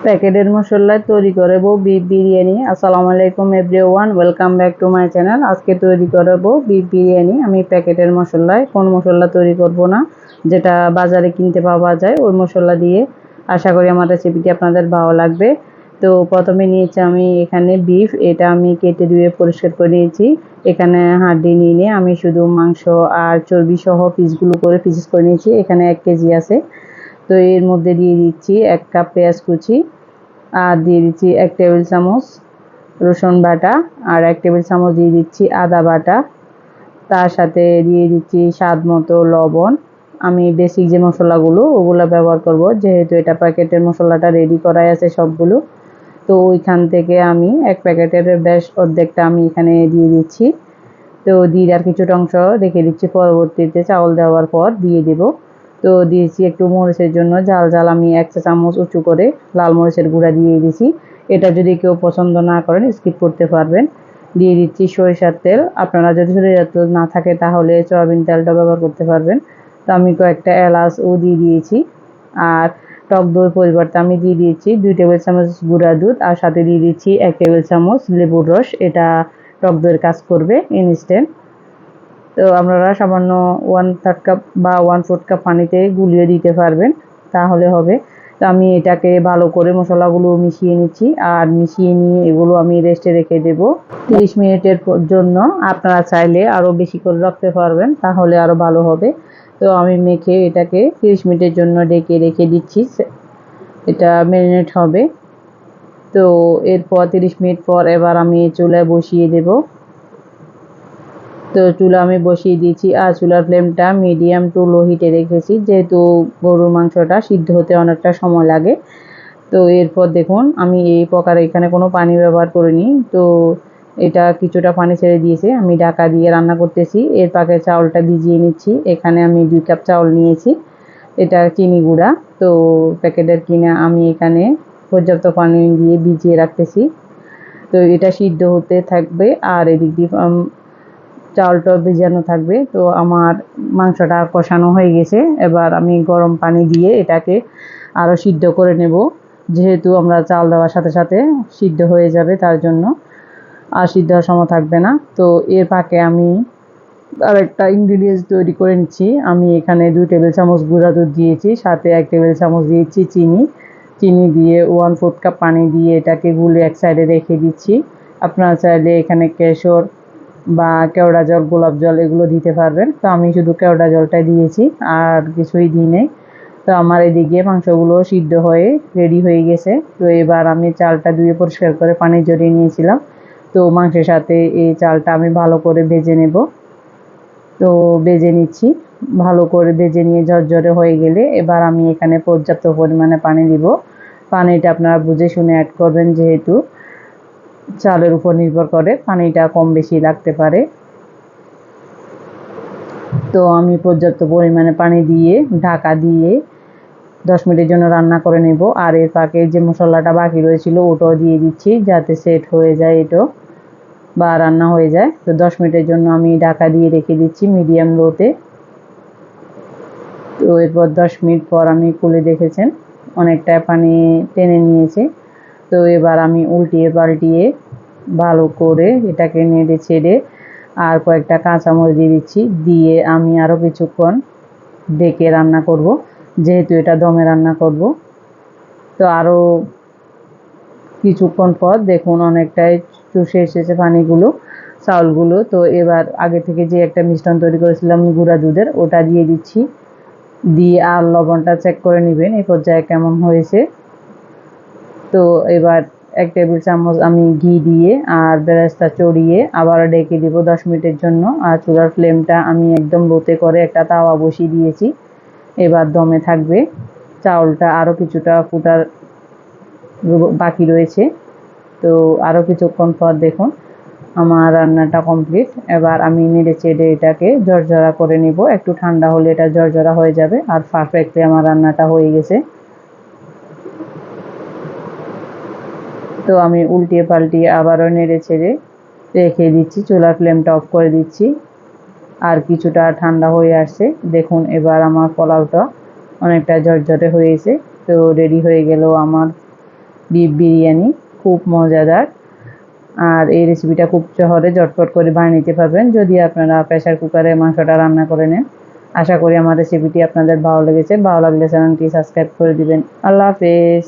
প্যাকেটের মশলায় তৈরি করব বিফ বিরিয়ানি। আসসালামু আলাইকুম everyone, welcome back to my channel. আজকে তৈরি করব বিফ বিরিয়ানি। আমি প্যাকেটের মশলায় কোন মশলা তৈরি করব না, যেটা বাজারে কিনতে পাওয়া যায় ওই মশলা দিয়ে। আশা করি আমার রেসিপিটি আপনাদের ভালো লাগবে। তো প্রথমে নিয়েছি আমি এখানে বিফ, এটা আমি কেটে ধুয়ে পরিষ্কার করে নিয়েছি। এখানে হাড্ডি নিয়ে আমি শুধু মাংস আর চর্বি সহ পিসগুলো করে পিস করে নিয়েছি। এখানে 1 কেজি আছে। তো এর মধ্যে দিয়ে দিচ্ছি 1 কাপ পেঁয়াজ কুচি, আর দিয়ে দিচ্ছি 1 টেবিল চামচ রসুন বাটা, আর 1 টেবিল চামচ দিয়ে দিচ্ছি আদা বাটা। তার সাথে দিয়ে দিচ্ছি স্বাদ মতো লবণ। আমি বেসিক যে মশলাগুলো ওগুলো ব্যবহার করব, যেহেতু এটা প্যাকেটের মশলাটা রেডি করাই আছে সবগুলো। তো ওইখান থেকে আমি 1 প্যাকেটের বেশ অর্ধেকটা আমি এখানে দিয়ে দিচ্ছি। তো দিয়ে আর কিছুটা অংশ রেখে দিচ্ছি, পরবর্তীতে চাউল দেওয়ার পর দিয়ে দেব। তো দিয়েছি একটু মরিচের জন্য ঝাল আমি 1 চা চামচ উঁচু করে লাল মরিচের গুঁড়া দিয়ে দিয়েছি। এটা যদি কেউ পছন্দ না করেন স্কিপ করতে পারবেন। দিয়ে দিচ্ছি সরিষার তেল। আপনারা যদি সরিষার তেল না থাকে তাহলে সয়াবিন তেলটা ব্যবহার করতে পারবেন। তো আমি কয়েকটা এলাচও দিয়ে দিয়েছি। আর টক দই পরিবর্তে আমি দিয়ে দিয়েছি 2 টেবিল চামচ গুঁড়া দুধ, আর সাথে দিয়ে দিচ্ছি 1 টেবিল চামচ লেবুর রস। এটা টক দইয়ের কাজ করবে ইনস্ট্যান্ট। তো আপনারা সামান্য 1/3 কাপ বা 1/4 কাপ পানিতে গুলিয়ে দিতে পারবেন, তাহলে হবে। তো আমি এটাকে ভালো করে মশলাগুলো মিশিয়ে নিচ্ছি, আর মিশিয়ে নিয়ে এগুলো আমি রেস্টে রেখে দেব 30 মিনিটের জন্য। আপনারা চাইলে আরও বেশি করে রাখতে পারবেন, তাহলে আরও ভালো হবে। তো আমি মেখে এটাকে 30 মিনিটের জন্য ঢেকে রেখে দিচ্ছি, এটা ম্যারিনেট হবে। তো এরপর 30 মিনিট পর এবার আমি চুলায় বসিয়ে দেব। তো চুলা আমি বসিয়ে দিয়েছি, আর চুলার ফ্লেমটা মিডিয়াম টু লো হিটে রেখেছি, যেহেতু গরুর মাংসটা সিদ্ধ হতে অনেকটা সময় লাগে। তো এরপর দেখুন আমি এই প্রকারে এখানে কোনো পানি ব্যবহার করিনি। তো এটা কিছুটা পানি ছেড়ে দিয়েছে, আমি ঢাকা দিয়ে রান্না করতেছি। এর পাকে চাউলটা ভিজিয়ে নিচ্ছি। এখানে আমি 2 কাপ চাউল নিয়েছি। এটা চিনি গুঁড়া। তো প্যাকেটের কিনা আমি এখানে পর্যাপ্ত পানি দিয়ে ভিজিয়ে রাখতেছি। তো এটা সিদ্ধ হতে থাকবে, আর এদিক দিয়ে চাউলটা ভেজানো থাকবে। তো আমার মাংসটা কষানো হয়ে গেছে। এবার আমি গরম পানি দিয়ে এটাকে আরও সিদ্ধ করে নেব, যেহেতু আমরা চাল দেওয়ার সাথে সাথে সিদ্ধ হয়ে যাবে, তার জন্য আর সিদ্ধ হওয়ার সময় থাকবে না। তো এর ফাঁকে আমি আরেকটা ইনগ্রিডিয়েন্টস তৈরি করে নিচ্ছি। আমি এখানে 2 টেবিল চামচ গুঁড়া দুধ দিয়েছি, সাথে 1 টেবিল চামচ দিয়েছি চিনি দিয়ে 1/4 কাপ পানি দিয়ে এটাকে গুলে এক সাইডে রেখে দিচ্ছি। আপনারা চাইলে এখানে কেশর বা কেওড়া জল, গোলাপ জল এগুলো দিতে পারবেন। তো আমি শুধু কেওড়া জলটাই দিয়েছি, আর কিছুই দিই নাই। তো আমার এদিকে মাংসগুলো সিদ্ধ হয়ে রেডি হয়ে গেছে। তো এবার আমি চালটা ধুয়ে পরিষ্কার করে পানি ঝরিয়ে নিয়েছিলাম। তো মাংসের সাথে এই চালটা আমি ভালো করে ভেজে নেব। তো ভেজে নিচ্ছি। ভালো করে ভেজে নিয়ে ঝরঝরে হয়ে গেলে এবার আমি এখানে পর্যাপ্ত পরিমাণে পানি দিব। পানিটা আপনারা বুঝে শুনে অ্যাড করবেন, যেহেতু চালের উপর নির্ভর করে পানিটা কম বেশি লাগতে পারে। তো আমি পর্যাপ্ত পরিমাণে পানি দিয়ে ঢাকা দিয়ে 10 মিনিটের জন্য রান্না করে নেব। আর এর ফাঁকে যে মশলাটা বাকি রয়েছিল ওটাও দিয়ে দিচ্ছি, যাতে সেট হয়ে যায় এটাও বা রান্না হয়ে যায়। তো 10 মিনিটের জন্য আমি ঢাকা দিয়ে রেখে দিচ্ছি মিডিয়াম লোতে। তো এরপর 10 মিনিট পর আমি খুলে দেখেছেন অনেকটা পানি টেনে নিয়েছে। তো এবার আমি উল্টিয়ে পাল্টিয়ে ভালো করে এটাকে নেড়ে ছেড়ে আর কয়েকটা কাঁচামরিচ দিয়ে দিচ্ছি, দিয়ে আমি আরও কিছুক্ষণ ঢেকে রান্না করব, যেহেতু এটা দমে রান্না করব। তো আরও কিছুক্ষণ পর দেখুন অনেকটাই চুষে এসেছে পানিগুলো, চাউলগুলো। তো এবার আগে থেকে যে একটা মিশ্রণ তৈরি করেছিলাম গুঁড়া দুধের, ওটা দিয়ে দিচ্ছি। দিয়ে আর লবণটা চেক করে নেবেন এই পর্যায়ে কেমন হয়েছে। তো এবার 1 টেবিল চামচ আমি ঘি দিয়ে আর বেরেস্তা চড়িয়ে আবার ঢেকে দিব 10 মিনিটের জন্য। আর চুলার ফ্লেমটা আমি একদম লোতে করে একটা তাওয়া বসিয়ে দিয়েছি। এবার দমে থাকবে। চাউলটা আরও কিছুটা ফুটার বাকি রয়েছে। তো আরও কিছুক্ষণ পর দেখুন আমার রান্নাটা কমপ্লিট। এবার আমি নেড়ে চেড়ে এটাকে ঝরঝরা করে নিব। একটু ঠান্ডা হলে এটা ঝরঝরা হয়ে যাবে, আর পারফেক্টলি আমার রান্নাটা হয়ে গেছে। তো আমি উল্টিয়ে পাল্টিয়ে আবারও নেড়ে চেড়ে রেখে দিচ্ছি, চুলার ফ্লেমটা অফ করে দিচ্ছি। আর কিছুটা ঠান্ডা হয়ে আসছে। দেখুন এবার আমার পোলাওটা অনেকটা ঝরঝরে হয়েছে। তো রেডি হয়ে গেল আমার বিফ বিরিয়ানি, খুব মজাদার। আর এই রেসিপিটা খুব সহজে ঝটপট করে বানিয়ে নিতে পারবেন যদি আপনারা প্রেসার কুকারে মাংসটা রান্না করে নেন। আশা করি আমার রেসিপিটি আপনাদের ভালো লেগেছে। ভালো লাগলে চ্যানেলটি সাবস্ক্রাইব করে দিবেন। আল্লাহ হাফেজ।